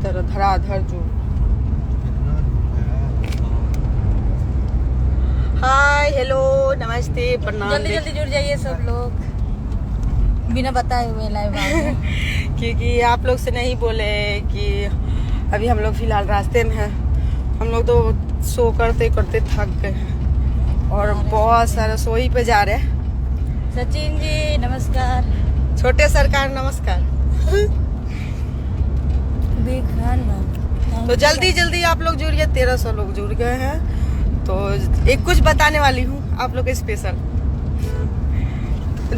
तरह धराधर जो। Hi hello नमस्ते प्रणाम। जल्दी जल्दी जुड़ जाइए सब लोग बिना बताए हुए लाइव क्योंकि आप लोग से नहीं बोले कि अभी हम लोग फिलहाल रास्ते में हैं। हम लोग तो शो करते करते थक गए हैं और बहुत सारा सोई पे जा रहे हैं। सचिन जी नमस्कार। छोटे सरकार नमस्कार। तो जल्दी जल्दी आप लोग जुड़िए। 1300 लोग जुड़ गए हैं। तो एक कुछ बताने वाली हूँ आप लोग स्पेशल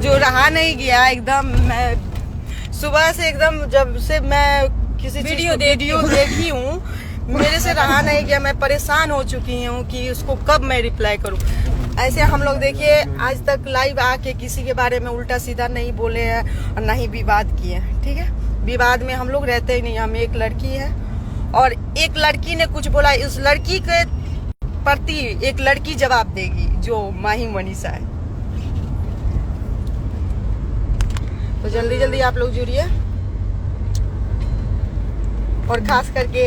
जो रहा नहीं गया एकदम। मैं सुबह से एकदम जब से मैं किसी वीडियो देखी हूँ मेरे से रहा नहीं गया। मैं परेशान हो चुकी हूँ कि उसको कब मैं रिप्लाई करूँ। ऐसे हम लोग देखिए आज तक लाइव आके किसी के बारे में उल्टा सीधा नहीं बोले हैं और ना ही विवाद किए हैं। ठीक है, विवाद में हम लोग रहते ही नहीं। हम एक लड़की है और एक लड़की ने कुछ बोला, इस लड़की के प्रति एक लड़की जवाब देगी जो माही मनीषा है। तो जल्दी जल्दी आप लोग जुड़िए और खास करके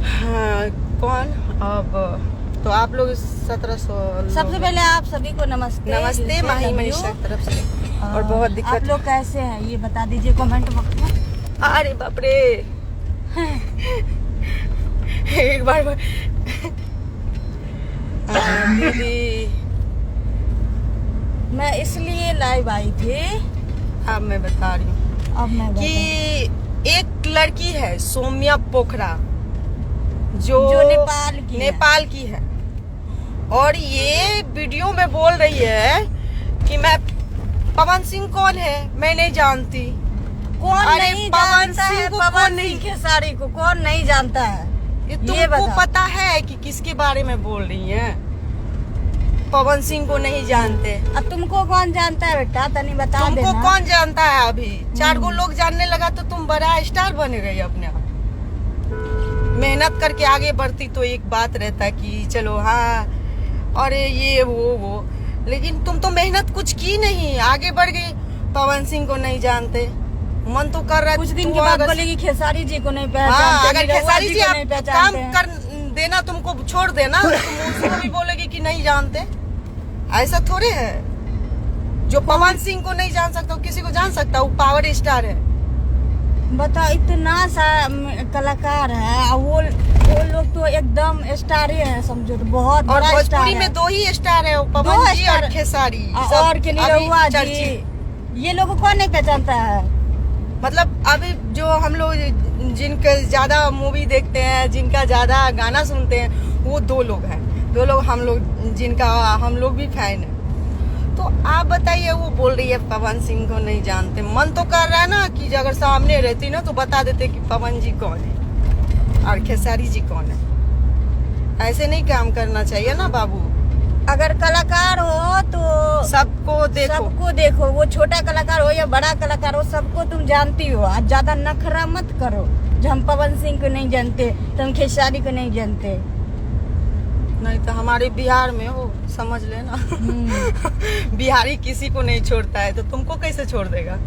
हाँ, कौन अब तो आप लोग 1700 सबसे पहले आप सभी को नमस्ते माही मनीषा की तरफ से। और बहुत दिक्कत आप लोग कैसे हैं ये बता दीजिए कमेंट बॉक्स में। अरे बाप रे एक बार दीदी मैं इसलिए लाइव आई थी। अब मैं बता रही हूँ अब मैं कि एक लड़की है सौम्या पोखरा जो नेपाल की है और ये वीडियो में बोल रही है कि मैं पवन सिंह कौन है मैं नहीं जानती। कौन नहीं जानता है पवन सिंह खेसारी को? कौन नहीं जानता है? ये तुमको पता है कि किसके बारे में बोल रही है? पवन सिंह को नहीं जानते। अब तुमको कौन जानता है बेटा? तनी बता देना। तुमको कौन जानता है? अभी 4 गो लोग जानने लगा तो तुम बड़ा स्टार बन गई अपने आप। मेहनत करके आगे बढ़ती तो एक बात रहता कि चलो हाँ अरे ये वो लेकिन तुम तो मेहनत कुछ की नहीं, आगे बढ़ गई। पवन सिंह को नहीं जानते, मन तो कर रहा है कुछ दिन के बाद बोलेगी खेसारी जी को नहीं पहचानते। अगर खेसारी जी आप काम कर देना तुमको छोड़ देना तो तुम उसको भी बोलेगी कि नहीं जानते। ऐसा थोड़े है जो पवन सिंह को नहीं जान सकता किसी को जान सकता। वो पावर स्टार है। बताओ इतना सा कलाकार है और वो लोग तो एकदम स्टार ही है समझो। तो बहुत और बड़ा भोजपुरी में 2 ही स्टार है, पवन जी और खेसारी और के निरहुआ जी। ये लोग को कौन नहीं पहचानता है? मतलब अभी जो हम लोग जिनके ज्यादा मूवी देखते हैं जिनका ज्यादा गाना सुनते हैं वो 2 लोग हैं। 2 लोग हम लोग जिनका हम लोग भी फैन है। तो आप बताइए वो बोल रही है पवन सिंह को नहीं जानते। मन तो कर रहा है ना कि अगर सामने रहती ना तो बता देते कि पवन जी कौन है और खेसारी जी कौन है। ऐसे नहीं काम करना चाहिए ना बाबू। अगर कलाकार हो तो सबको देखो वो छोटा कलाकार हो या बड़ा कलाकार हो सबको तुम जानती हो। आज ज्यादा नखरा मत करो जो हम पवन सिंह को नहीं जानते तो हम खेसारी को नहीं जानते। नहीं तो हमारे बिहार में हो समझ लेना बिहारी किसी को नहीं छोड़ता है तो तुमको कैसे छोड़ देगा?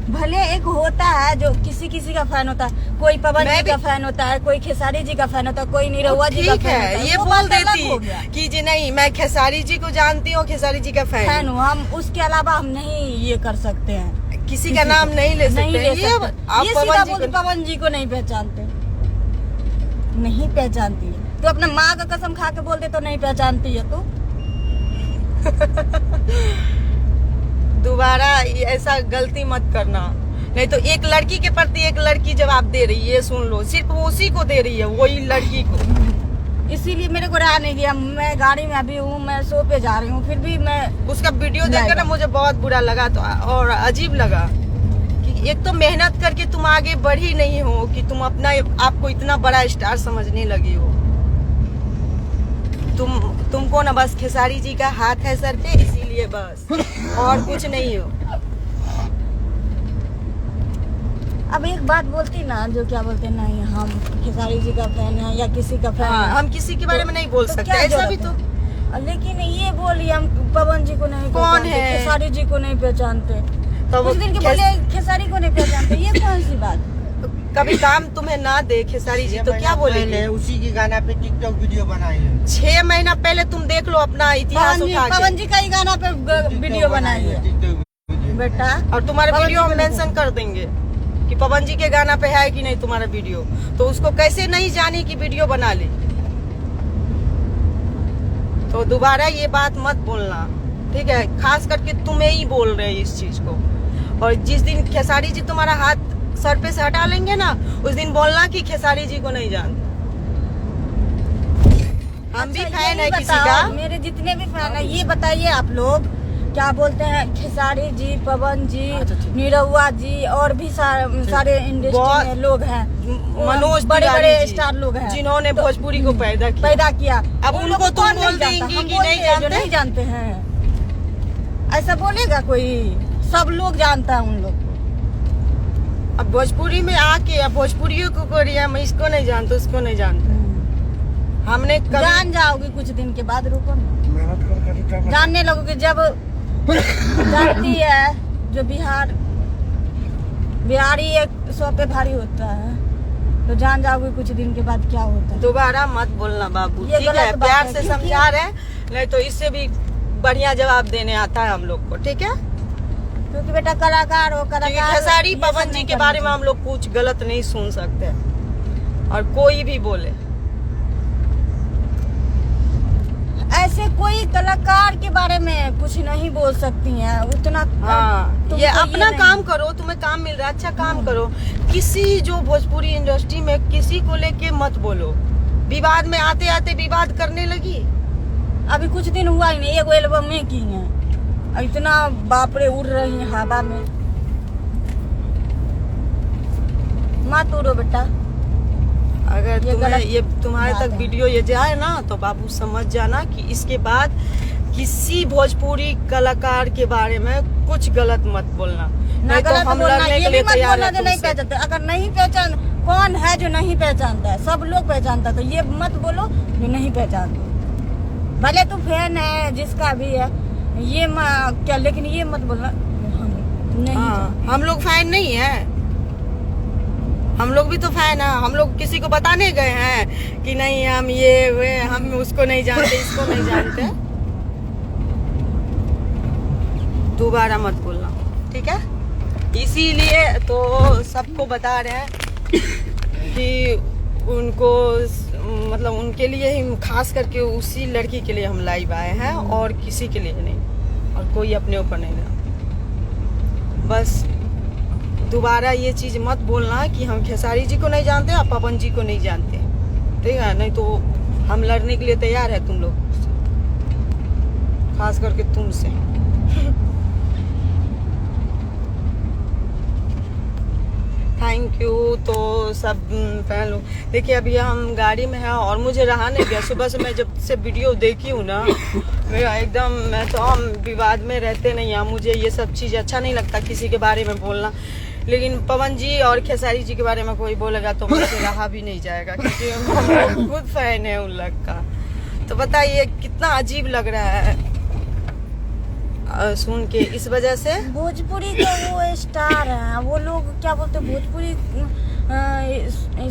भले एक होता है जो किसी का फैन होता है। कोई पवन जी का फैन होता है, कोई खेसारी जी का फैन होता है, कोई निरहुआ जी का फैन होता है। ये बोल देती कि जी नहीं मैं खेसारी जी को जानती हूँ, खेसारी जी का फैन हूँ। हम उसके अलावा हम नहीं ये कर सकते हैं। किसी का नाम नहीं ले सकते। पवन जी को नहीं पहचानते, नहीं पहचानती है तो अपने माँ का कसम खा के बोल दे तो नहीं पहचानती है तो दोबारा ऐसा गलती मत करना। नहीं तो एक लड़की के प्रति एक लड़की जवाब दे रही है, सुन लो। सिर्फ उसी को दे रही है, वही लड़की को। इसीलिए मेरे को रहा नहीं गया। मैं गाड़ी में अभी हूँ, मैं शो पे जा रही हूँ, फिर भी मैं उसका वीडियो देखकर ना मुझे बहुत बुरा लगा तो और अजीब लगा कि एक तो मेहनत करके तुम आगे बढ़ी नहीं हो कि तुम अपना आपको इतना बड़ा स्टार समझने लगी हो। तुमको ना बस खेसारी जी का हाथ है सर पे इसीलिए बस और कुछ नहीं हो। अब एक बात बोलती ना जो क्या बोलते नहीं हम खेसारी जी का फैन है या किसी का फैन है। हम किसी के बारे में नहीं बोल सकते ऐसा भी तो। लेकिन ये बोली हम पवन जी को नहीं कौन है खेसारी जी को नहीं पहचानते। तो कुछ दिन के बोले खेसारी को नहीं पहचानते, ये कौन सी बात? कभी काम तुम्हें ना दे खेसारी जी तो क्या बोलेंगे? उसी के गाना पे टिकटॉक वीडियो बनाई है। 6 महीना पहले तुम देख लो अपना इतिहास उठा के। पवन जी का ही गाना पे वीडियो बनाई है बेटा, और तुम्हारे पवन वीडियो जी में को मेंशन कर देंगे कि पवन जी के गाना पे है कि नहीं तुम्हारा वीडियो, तो उसको कैसे नहीं जानी कि वीडियो बना ली। तो दोबारा ये बात मत बोलना, ठीक है? खास करके तुम्हें ही बोल रहे हैं इस चीज को। और जिस दिन खेसारी जी तुम्हारा हाथ सर पे से हटा लेंगे ना, उस दिन बोलना कि खेसारी जी को नहीं जानते। हम भी अच्छा, फैन ये है भी किसी बताओ, का। मेरे जितने भी फैन है ये बताइए आप लोग क्या बोलते हैं, खेसारी जी, पवन जी, निरहुआ जी और भी सारे इंडस्ट्री में लोग हैं, मनोज बड़े तिवारी बड़े जी, स्टार लोग हैं जिन्होंने भोजपुरी को पैदा किया। अब उन उनको लोगों को तुम कौन बोल नहीं जानता? देंगी हम कि बोल नहीं रहे हैं जो जानते? नहीं जानते हैं, ऐसा बोलेगा कोई? सब लोग जानता है उन लोग। अब भोजपुरी में आके अब भोजपुरियों को कोरिया में इसको नहीं जानते उसको नहीं जानते। हमने जान जाओगे कुछ दिन के बाद, रुको ना, जानने लगोगे जब जानती है जो बिहारी एक 100 पे भारी होता है, तो जान जाओगे कुछ दिन के बाद क्या होता है। दोबारा मत बोलना बाबू, ये ठीक है? गलत बात प्यार है, से क्योंकि- समझा रहे, नहीं तो इससे भी बढ़िया जवाब देने आता है हम लोग को, ठीक है? क्योंकि बेटा कलाकार हो, क्योंकि कलाकार खेसारी ये सब पवन जी नहीं के बारे में करना हम लोग कुछ गलत नहीं सुन सकते, और कोई भी बोले। ऐसे कोई कलाकार के बारे में कुछ नहीं बोल सकती हैं उतना। हाँ, तुमको ये अपना नहीं- काम करो, तुम्हें काम मिल रहा है, अच्छा काम करो। किसी जो भोजपुरी इंडस्ट्री में किसी को लेके मत बोलो। विवाद में आते आते विवाद करने लगी। अभी कुछ दिन हुआ ही नहीं, एगो एल्बम में की है, इतना बापरे उड़ रही है हवा में। मत उड़ो बेटा। अगर ये तुम्हें गलत ये तुम्हारे बात तक है। वीडियो ये जाए ना, तो बाबू समझ जाना कि इसके बाद किसी भोजपुरी कलाकार के बारे में कुछ गलत मत बोलना, ना नहीं तो गलत हम बोलना, लड़ने ये के भी लिए मत तैयार बोलना है जो नहीं तुमसे। पहचानते। अगर नहीं पहचान, कौन है जो नहीं पहचानता है? सब लोग पहचानता है, तो ये मत बोलो जो नहीं पहचानते। भले तू फैन है जिसका भी है, ये क्या, लेकिन ये मत बोलना नहीं। हाँ, हम लोग फैन नहीं है, हम लोग भी तो फैन है। हम लोग किसी को बताने गए हैं कि नहीं हम ये वे, हम उसको नहीं जानते इसको नहीं जानते। दोबारा मत बोलना, ठीक है? इसीलिए तो सबको बता रहे हैं कि उनको मतलब उनके लिए ही, खास करके उसी लड़की के लिए हम लाइव आए हैं, और किसी के लिए नहीं, और कोई अपने ऊपर नहीं लेना। बस दोबारा ये चीज मत बोलना कि हम खेसारी जी को नहीं जानते और पवन जी को नहीं जानते, ठीक है? नहीं तो हम लड़ने के लिए तैयार है तुम लोग से, खास करके तुमसे। Thank you. तो सब फैन लोग देखिए, अभी हम गाड़ी में हैं और मुझे रहा नहीं गया। सुबह से मैं जब से वीडियो देखी हूँ ना, मेरा एकदम, मैं तो हम विवाद में रहते नहीं हैं, मुझे ये सब चीज़ अच्छा नहीं लगता किसी के बारे में बोलना। लेकिन पवन जी और खेसारी जी के बारे में कोई बोलेगा तो मुझसे रहा भी नहीं जाएगा, क्योंकि हम लोग खुद फैन है उन लोग का। तो बताइए कितना अजीब लग रहा है सुन के। इस वजह से भोजपुरी का वो स्टार है, वो लोग क्या बोलते हैं, भोजपुरी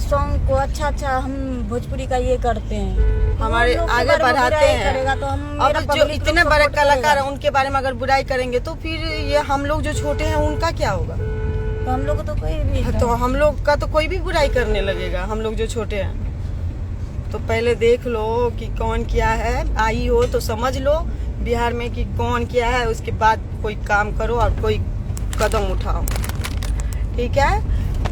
सॉन्ग को अच्छा हम भोजपुरी का ये करते हैं, हमारे वो लोग के आगे बारे में बढ़ाते बुराई हैं। करेगा तो हम, अब मेरा जो public इतने लोग बड़े support कलाकार करेगा। हैं उनके बारे में अगर बुराई करेंगे तो फिर ये हम लोग जो छोटे हैं उनका क्या होगा? तो हम लोग को तो कोई भी तो हम लोग का तो कोई भी बुराई करने लगेगा, हम लोग जो छोटे हैं। तो पहले देख लो कि कौन क्या है, आई हो तो समझ लो बिहार में कि कौन क्या है, उसके बाद कोई काम करो और कोई कदम उठाओ, ठीक है?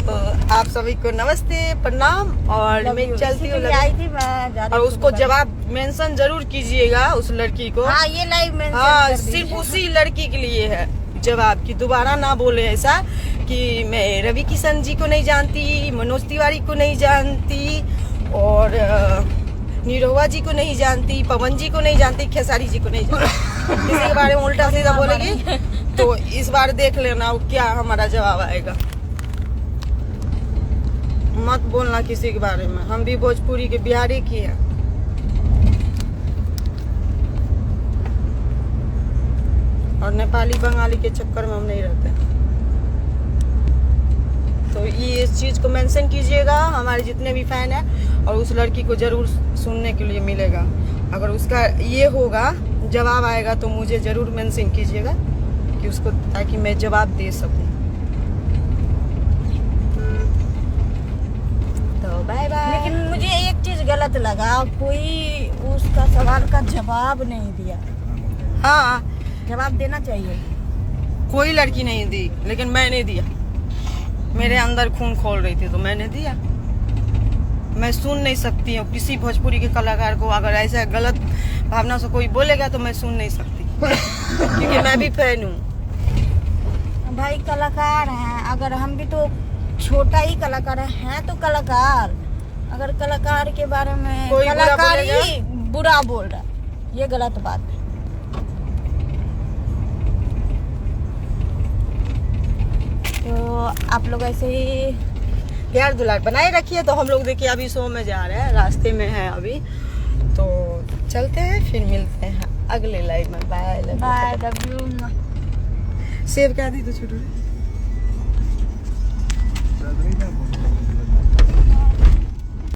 तो आप सभी को नमस्ते, प्रणाम, और मैं चलती हूँ आई थी मैं जा रही और थी उसको तो जवाब मेंशन जरूर कीजिएगा उस लड़की को। हाँ, ये लाइव में हाँ, सिर्फ उसी लड़की के लिए है जवाब, की दोबारा ना बोले ऐसा कि मैं रवि किशन जी को नहीं जानती, मनोज तिवारी को नहीं जानती, और निरहुआ जी को नहीं जानती, पवन जी को नहीं जानती, खेसारी जी को नहीं जानती। किसी के बारे में उल्टा सीधा बोलेगी तो इस बार देख लेना क्या हमारा जवाब आएगा। मत बोलना किसी के बारे में, हम भी भोजपुरी के बिहारी की है। और नेपाली बंगाली के चक्कर में हम नहीं रहते। तो ये इस चीज़ को मेंशन कीजिएगा, हमारे जितने भी फैन हैं, और उस लड़की को ज़रूर सुनने के लिए मिलेगा। अगर उसका ये होगा, जवाब आएगा, तो मुझे ज़रूर मेंशन कीजिएगा कि उसको, ताकि मैं जवाब दे सकूं। तो बाय बाय। लेकिन मुझे एक चीज गलत लगा, कोई उसका सवाल का जवाब नहीं दिया। हाँ, जवाब देना चाहिए। कोई लड़की नहीं दी, लेकिन मैंने दिया। मेरे अंदर खून खोल रही थी तो मैंने दिया। मैं सुन नहीं सकती हूँ किसी भोजपुरी के कलाकार को, अगर ऐसा गलत भावना से कोई बोलेगा तो मैं सुन नहीं सकती क्योंकि मैं भी फैन हूँ। भाई कलाकार हैं, अगर हम भी तो छोटा ही कलाकार हैं तो कलाकार, अगर कलाकार के बारे में कोई बुरा कलाकार बोलेगा? ही बुरा बोल रहा है, ये गलत बात है। तो आप लोग ऐसे ही प्यार दुलार बनाए रखिए। तो हम लोग देखिए अभी शो में जा रहे हैं, रास्ते में हैं अभी, तो चलते हैं, फिर मिलते हैं अगले लाइव में। Bye bye, love you. Save कर दी तो छोटू।